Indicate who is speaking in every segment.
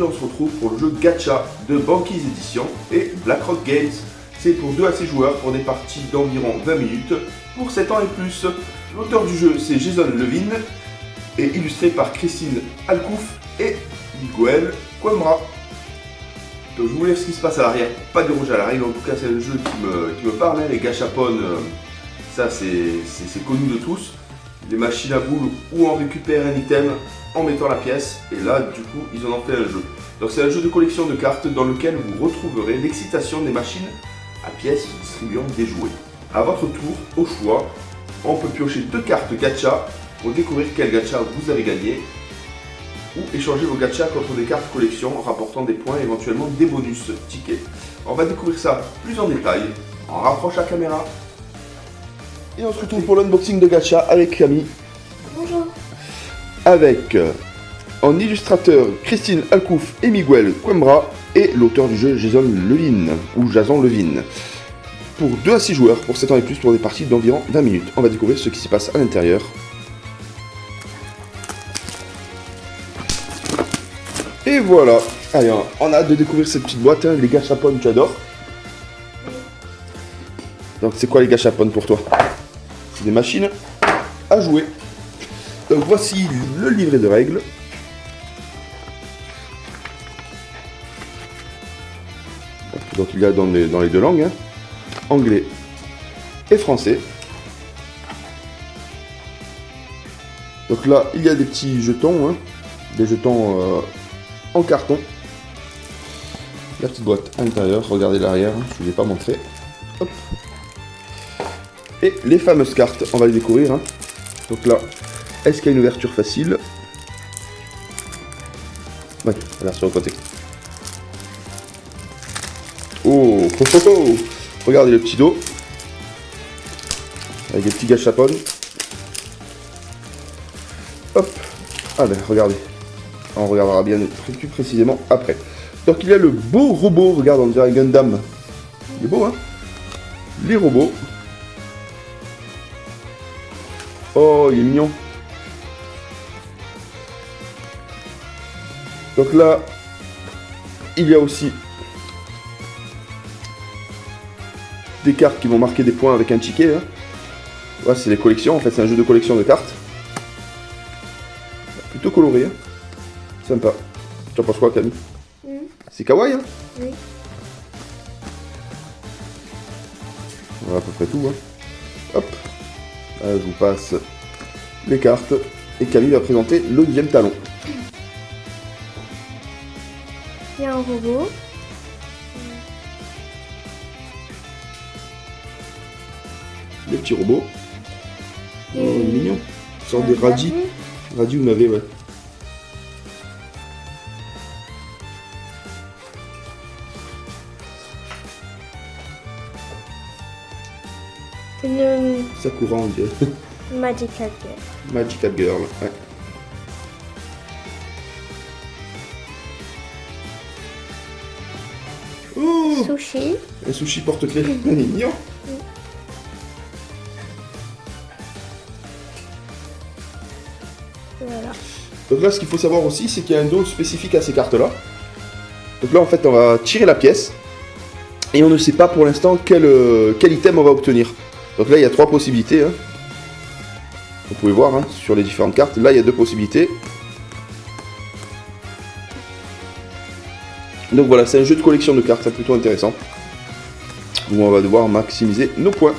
Speaker 1: aujourd'hui on se retrouve pour le jeu Gacha de Banquise Edition et BlackRock Games. C'est pour 2 à 6 joueurs pour des parties d'environ 20 minutes pour 7 ans et plus. L'auteur du jeu c'est Jason Levin et illustré par Christine Alcouf et Miguel Coimbra. Donc je vous laisse ce qui se passe à l'arrière, pas déroger à la règle, en tout cas c'est le jeu qui me parle, hein. Les gachapon, ça c'est connu de tous. Les machines à boules où on récupère un item en mettant la pièce, et là du coup ils en ont fait un jeu. Donc c'est un jeu de collection de cartes dans lequel vous retrouverez l'excitation des machines à pièces distribuant des jouets. A votre tour, au choix, on peut piocher 2 cartes gacha pour découvrir quel gacha vous avez gagné, ou échanger vos gachas contre des cartes collection rapportant des points et éventuellement des bonus tickets. On va découvrir ça plus en détail. On rapproche la caméra. Et on se retrouve pour l'unboxing de gacha avec Camille.
Speaker 2: Bonjour.
Speaker 1: Avec en illustrateur Christine Alcouf et Miguel Coimbra et l'auteur du jeu Jason Levin ou Jason Levin. Pour 2 à 6 joueurs, pour 7 ans et plus, pour des parties d'environ 20 minutes. On va découvrir ce qui se passe à l'intérieur. Et voilà. Allez, on a hâte de découvrir cette petite boîte, hein, les gachapon, tu adores. Donc c'est quoi les gachapon pour toi? C'est des machines à jouer. Donc voici le livret de règles. Donc il y a dans les 2 langues, hein, anglais et français. Donc là il y a des petits jetons, hein, des jetons en carton. La petite boîte à l'intérieur, regardez l'arrière, hein, je ne vous ai pas montré. Hop. Et les fameuses cartes, on va les découvrir, hein. Donc là, est-ce qu'il y a une ouverture facile? Oui, là sur le côté. Oh, oh, oh, oh. Regardez le petit dos. Avec des petits gachapon. Hop. Allez, regardez. On regardera bien plus précisément après. Donc il y a le beau robot, regarde, on dirait un Gundam. Il est beau, hein? Les robots. Oh, il est mignon. Donc là, il y a aussi des cartes qui vont marquer des points avec un ticket, hein. Ouais, c'est les collections, en fait c'est un jeu de collection de cartes. Plutôt coloré, hein. Sympa. Tu en penses quoi, Camille? C'est kawaii, hein?
Speaker 2: Oui.
Speaker 1: Voilà à peu près tout, hein. Hop. Là, je vous passe les cartes et Camille va présenter le 2e talon.
Speaker 2: Il y a un robot.
Speaker 1: Les petits robots. Oh, il est mignon. Il sort des radis. Radis ou navet, ouais.
Speaker 2: Une
Speaker 1: Sakura, on dirait.
Speaker 2: Magical Girl.
Speaker 1: Magical Girl, ouais. Oh,
Speaker 2: Sushi.
Speaker 1: un sushi porte-clés. Il est mignon.
Speaker 2: Voilà.
Speaker 1: Donc là, ce qu'il faut savoir aussi, c'est qu'il y a un dos spécifique à ces cartes-là. Donc là, en fait, on va tirer la pièce. Et on ne sait pas pour l'instant quel item on va obtenir. Donc là, il y a 3 possibilités, hein. Vous pouvez voir, hein, sur les différentes cartes. Là, il y a 2 possibilités. Donc voilà, c'est un jeu de collection de cartes, c'est plutôt intéressant. Où on va devoir maximiser nos points.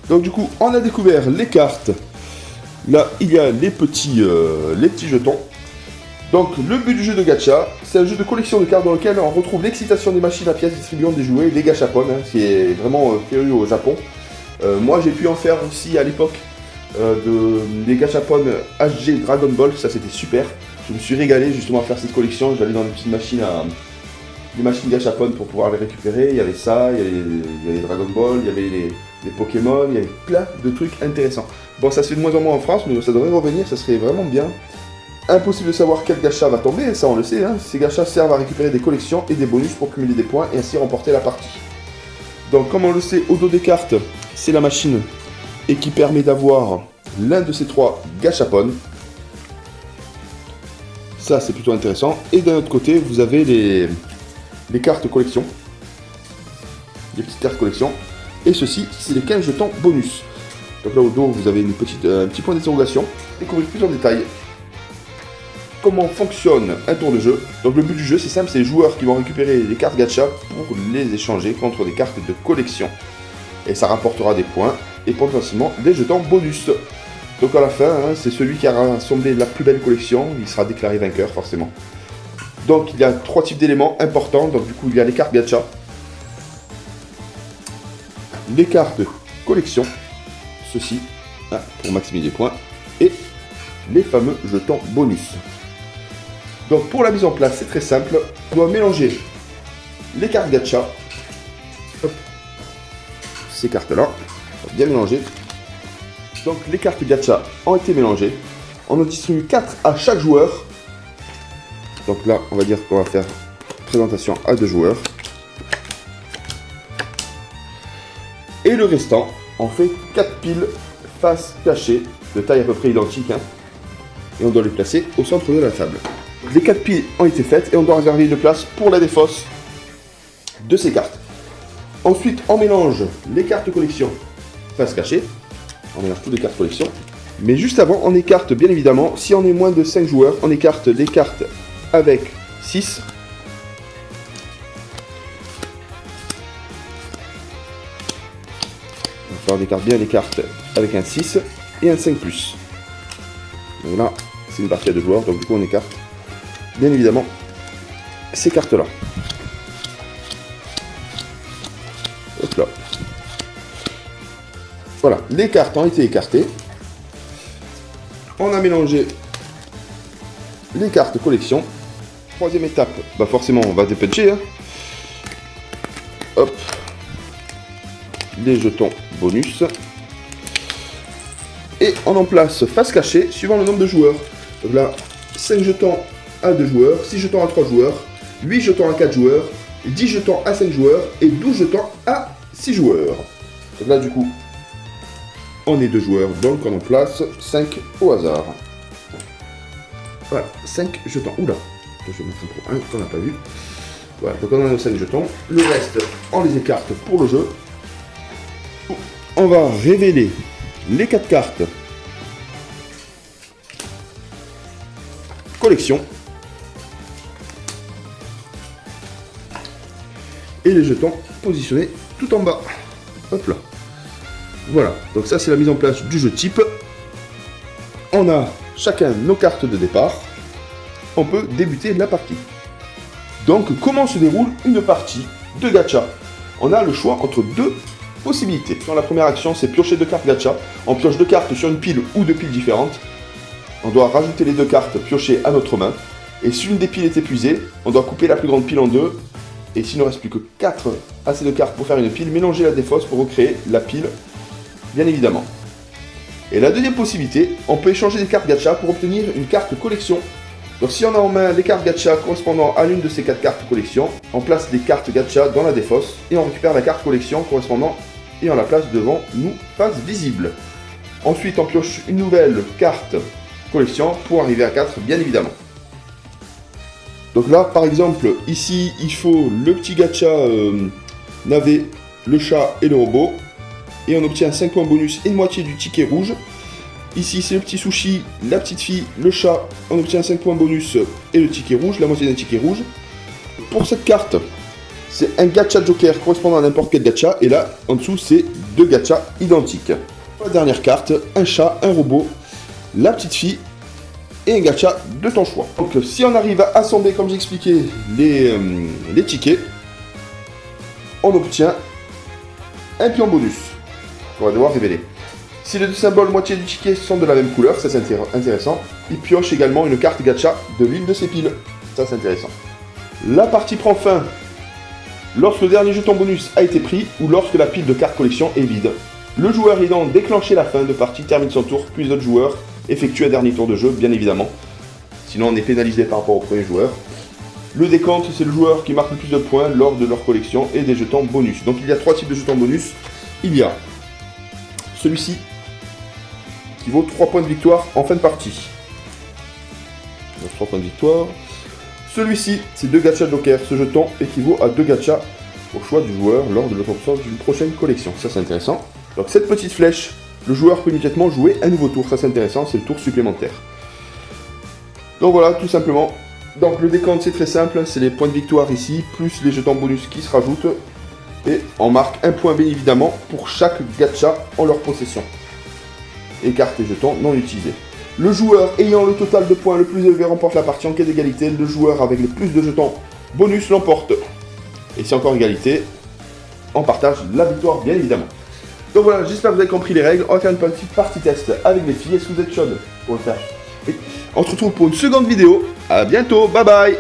Speaker 1: Donc du coup, on a découvert les cartes. Là, il y a les petits jetons. Donc le but du jeu de gacha, c'est un jeu de collection de cartes dans lequel on retrouve l'excitation des machines à pièces distribuant des jouets, les gachapon, hein, qui est vraiment féru au Japon. Moi j'ai pu en faire aussi à l'époque des gachapon HG Dragon Ball, ça c'était super. Je me suis régalé justement à faire cette collection, j'allais dans les petites machines les machines gachapon pour pouvoir les récupérer. Il y avait ça, il y avait les Dragon Ball, il y avait les Pokémon, il y avait plein de trucs intéressants. Bon, ça se fait de moins en moins en France, mais ça devrait revenir, ça serait vraiment bien. Impossible de savoir quel gacha va tomber, ça on le sait, hein. Ces gachas servent à récupérer des collections et des bonus pour cumuler des points et ainsi remporter la partie. Donc comme on le sait, au dos des cartes, c'est la machine et qui permet d'avoir l'un de ces 3 gachapon. Ça, c'est plutôt intéressant. Et d'un autre côté, vous avez les cartes collection. Les petites cartes collection. Et ceci, c'est les 15 jetons bonus. Donc là, au dos, vous avez un petit point d'interrogation. Découvrir plus en détail comment fonctionne un tour de jeu. Donc le but du jeu, c'est simple, c'est les joueurs qui vont récupérer les cartes gacha pour les échanger contre des cartes de collection. Et ça rapportera des points et potentiellement des jetons bonus. Donc à la fin, hein, c'est celui qui a rassemblé la plus belle collection, il sera déclaré vainqueur forcément. Donc il y a 3 types d'éléments importants. Donc du coup, il y a les cartes gacha, les cartes collection, ceci, hein, pour maximiser les points, et les fameux jetons bonus. Donc pour la mise en place, c'est très simple. On doit mélanger les cartes gacha. Hop. Ces cartes-là, bien mélanger. Donc les cartes gacha ont été mélangées. On en distribue 4 à chaque joueur. Donc là, on va dire qu'on va faire présentation à 2 joueurs. Et le restant, on fait 4 piles face cachée, de taille à peu près identique. Hein. Et on doit les placer au centre de la table. Les 4 piles ont été faites et on doit réserver une place pour la défausse de ces cartes. Ensuite, on mélange les cartes collection face cachée. On mélange toutes les cartes collection. Mais juste avant, on écarte bien évidemment, si on est moins de 5 joueurs, on écarte les cartes avec 6. On écarte bien les cartes avec un 6 et un 5+. Donc là, c'est une partie à 2 joueurs, donc du coup on écarte bien évidemment ces cartes-là. Hop là. Voilà, les cartes ont été écartées. On a mélangé les cartes collection. Troisième étape, bah forcément on va dépuncher. Hein. Hop. Les jetons bonus. Et on en place face cachée suivant le nombre de joueurs. Donc là, 5 jetons à 2 joueurs, 6 jetons à 3 joueurs, 8 jetons à 4 joueurs, 10 jetons à 5 joueurs et 12 jetons à 6 joueurs. Donc là du coup, on est 2 joueurs, donc on en place 5 au hasard. Voilà, 5 jetons. Oula, je vais mettre un pour 1 qu'on n'a pas vu. Voilà, donc on a nos 5 jetons. Le reste, on les écarte pour le jeu. On va révéler les 4 cartes collection et les jetons positionnés tout en bas. Hop là. Voilà, donc ça c'est la mise en place du jeu type. On a chacun nos cartes de départ. On peut débuter la partie. Donc comment se déroule une partie de gacha? On a le choix entre 2 possibilités. Dans la première action, c'est piocher 2 cartes gacha. On pioche 2 cartes sur une pile ou 2 piles différentes. On doit rajouter les 2 cartes piochées à notre main. Et si une des piles est épuisée, on doit couper la plus grande pile en 2. Et s'il ne reste plus que 4 assez de cartes pour faire une pile, mélanger la défausse pour recréer la pile, bien évidemment. Et la deuxième possibilité, on peut échanger des cartes gacha pour obtenir une carte collection. Donc si on a en main les cartes gacha correspondant à l'une de ces 4 cartes collection, on place des cartes gacha dans la défausse et on récupère la carte collection correspondant et on la place devant nous, face visible. Ensuite, on pioche une nouvelle carte collection pour arriver à 4, bien évidemment. Donc là, par exemple, ici, il faut le petit gacha navet, le chat et le robot. Et on obtient 5 points bonus et une moitié du ticket rouge. Ici, c'est le petit sushi, la petite fille, le chat. On obtient 5 points bonus et le ticket rouge, la moitié d'un ticket rouge. Pour cette carte, c'est un gacha joker correspondant à n'importe quel gacha. Et là, en dessous, c'est 2 gachas identiques. La dernière carte, un chat, un robot, la petite fille et un gacha de ton choix. Donc si on arrive à assembler, comme j'ai expliqué, les tickets, on obtient un pion bonus qu'on va devoir révéler. Si les 2 symboles moitié du ticket sont de la même couleur, ça c'est intéressant, il pioche également une carte gacha de l'une de ses piles. Ça c'est intéressant. La partie prend fin lorsque le dernier jeton bonus a été pris ou lorsque la pile de cartes collection est vide. Le joueur ayant déclenché la fin de partie termine son tour, puis les autres joueurs effectuent un dernier tour de jeu, bien évidemment. Sinon on est pénalisé par rapport au premier joueur. Le décompte, c'est le joueur qui marque le plus de points lors de leur collection et des jetons bonus. Donc il y a 3 types de jetons bonus. Il y a celui-ci qui vaut 3 points de victoire en fin de partie. Donc 3 points de victoire. Celui-ci, c'est 2 gachas joker. Ce jeton équivaut à 2 gachas au choix du joueur lors de l'obtention d'une prochaine collection. Ça, c'est intéressant. Donc cette petite flèche, le joueur peut immédiatement jouer un nouveau tour. Ça, c'est intéressant, c'est le tour supplémentaire. Donc voilà, tout simplement. Donc le décompte, c'est très simple. C'est les points de victoire ici, plus les jetons bonus qui se rajoutent. Et on marque un point, bien évidemment, pour chaque gacha en leur possession. Et cartes et jetons non utilisés. Le joueur ayant le total de points le plus élevé remporte la partie en cas d'égalité. Le joueur avec les plus de jetons bonus l'emporte. Et si encore égalité, on partage la victoire, bien évidemment. Donc voilà, j'espère que vous avez compris les règles. On va faire une petite partie test avec les filles. Est-ce que vous êtes chaudes pour le faire? Oui. On se retrouve pour une seconde vidéo. À bientôt, bye bye.